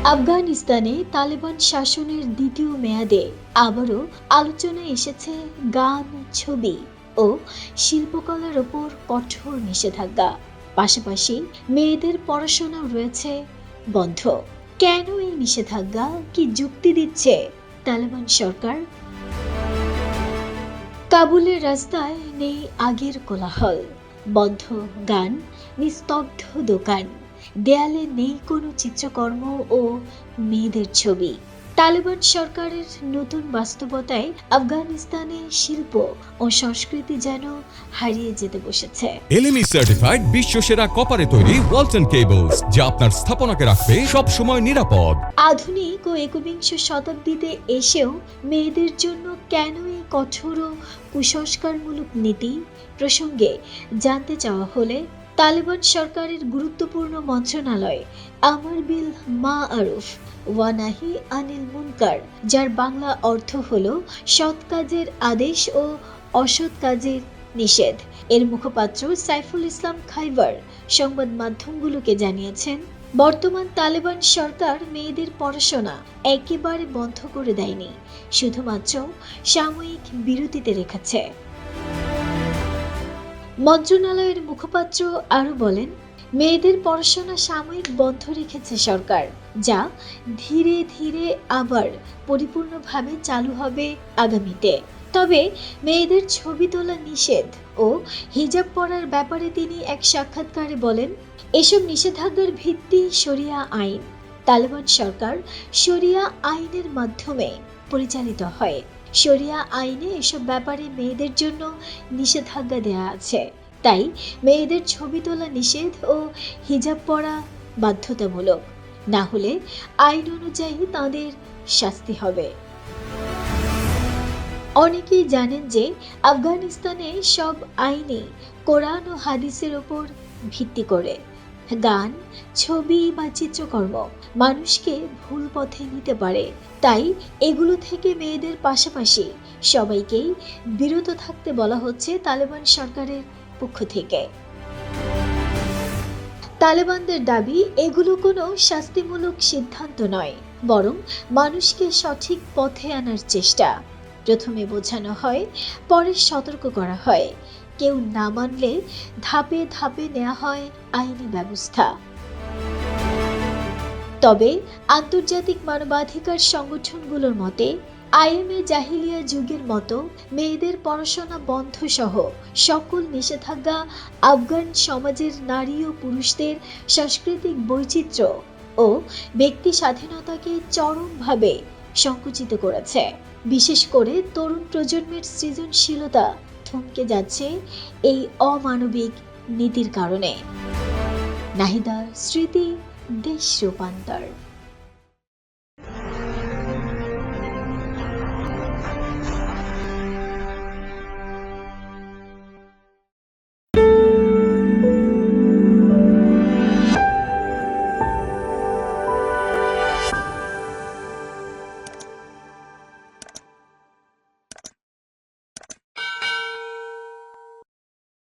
আফগানিস্তানে তালেবান শাসনের দ্বিতীয় মেয়াদে আবারও আলোচনায় এসেছে গান, ছবি ও শিল্পকলার ওপর কঠোর নিষেধাজ্ঞা। পাশাপাশি মেয়েদের পড়াশোনাও রয়েছে বন্ধ। কেন এই নিষেধাজ্ঞা? কি যুক্তি দিচ্ছে তালেবান সরকার? কাবুলের রাস্তায় নেই আগের কোলাহল, বন্ধ গান, নিস্তব্ধ দোকান, দেয়ালে নেই কোনো চিত্রকর্ম ও মেয়েদের ছবি। তালেবান সরকারের নতুন বাস্তবতায় আফগানিস্তানে শিল্প ও সংস্কৃতি যেন হারিয়ে যেতে বসেছে। এলএমই সার্টিফাইড বিশ্বসেরা কপারে তৈরি ওয়ালটন কেবলস, যা আপনার স্থাপনাকে রাখবে সব সময় নিরাপদ। আধুনিক ও একবিংশ শতাব্দীতে এসেও মেয়েদের জন্য কেন এই কঠোর ও কুসংস্কারমূলক নীতি প্রসঙ্গে জানতে চাওয়া হলে তালেবান সরকারের গুরুত্বপূর্ণ মন্ত্রণালয় আমার বিল মাআরুফ ওয়া নাহি আনিল মুনকার, যার বাংলা অর্থ হলো সৎ কাজের আদেশ ও অসৎ কাজের নিষেধ, এর মুখপাত্র সাইফুল ইসলাম খাইবার সংবাদ মাধ্যমগুলোকে জানিয়েছেন, বর্তমান তালেবান সরকার মেয়েদের পড়াশোনা একেবারে বন্ধ করে দেয়নি, শুধুমাত্র সাময়িক বিরতিতে রেখেছে। মন্ত্রণালয়ের মুখপাত্র আরও বলেন, মেয়েদের পড়াশোনা সাময়িক বন্ধ রেখেছে সরকার, যা ধীরে ধীরে আবার পরিপূর্ণভাবে চালু হবে আগামীতে। তবে মেয়েদের ছবি তোলা নিষেধ ও হিজাব পরার ব্যাপারে তিনি এক সাক্ষাৎকারে বলেন, এসব নিষেধাজ্ঞার ভিত্তি শরিয়া আইন। তালেবান সরকার শরিয়া আইনের মাধ্যমে পরিচালিত হয়। শরিয়া আইনে এসব ব্যাপারে মেয়েদের জন্য নিষেধাজ্ঞা দেয়া আছে। তাই মেয়েদের ছবি তোলা নিষেধ ও হিজাব পরা বাধ্যতামূলক, না হলে আইন অনুযায়ী তাদের শাস্তি হবে। অনেকেই জানেন যে আফগানিস্তানে সব আইনই কোরআন ও হাদিসের ওপর ভিত্তি করে। গান, ছবি বা চিত্রকর্ম মানুষকে ভুল পথে নিতে পারে, তাই এগুলো থেকে মেয়েদের পাশাপাশি সবাইকেই বিরত থাকতে বলা হচ্ছে তালেবান সরকারের পক্ষ থেকে। তালেবানদের দাবি, এগুলো কোনো শাস্তিমূলক সিদ্ধান্ত নয়, বরং মানুষকে সঠিক পথে আনার চেষ্টা। প্রথমে বোঝানো হয়, পরে সতর্ক করা হয়, কেউ না মানলে ধাপে ধাপে নেওয়া হয় আইনি ব্যবস্থা। তবে আন্তর্জাতিক মানবাধিকার সংগঠনগুলোর মতে আইএমএ জাহিলিয়া যুগের মতো মেয়েদের পড়াশোনা বন্ধ সহ সকল নিষেধাজ্ঞা আফগান সমাজের নারী ও পুরুষদের সাংস্কৃতিক বৈচিত্র্য ও ব্যক্তি স্বাধীনতাকে চরমভাবে সংকুচিত করেছে। বিশেষ করে তরুণ প্রজন্মের সৃজনশীলতা থমকে যাচ্ছে এই অমানবিক নীতির কারণে। নাহিদা স্মৃতি, দেশ রূপান্তর।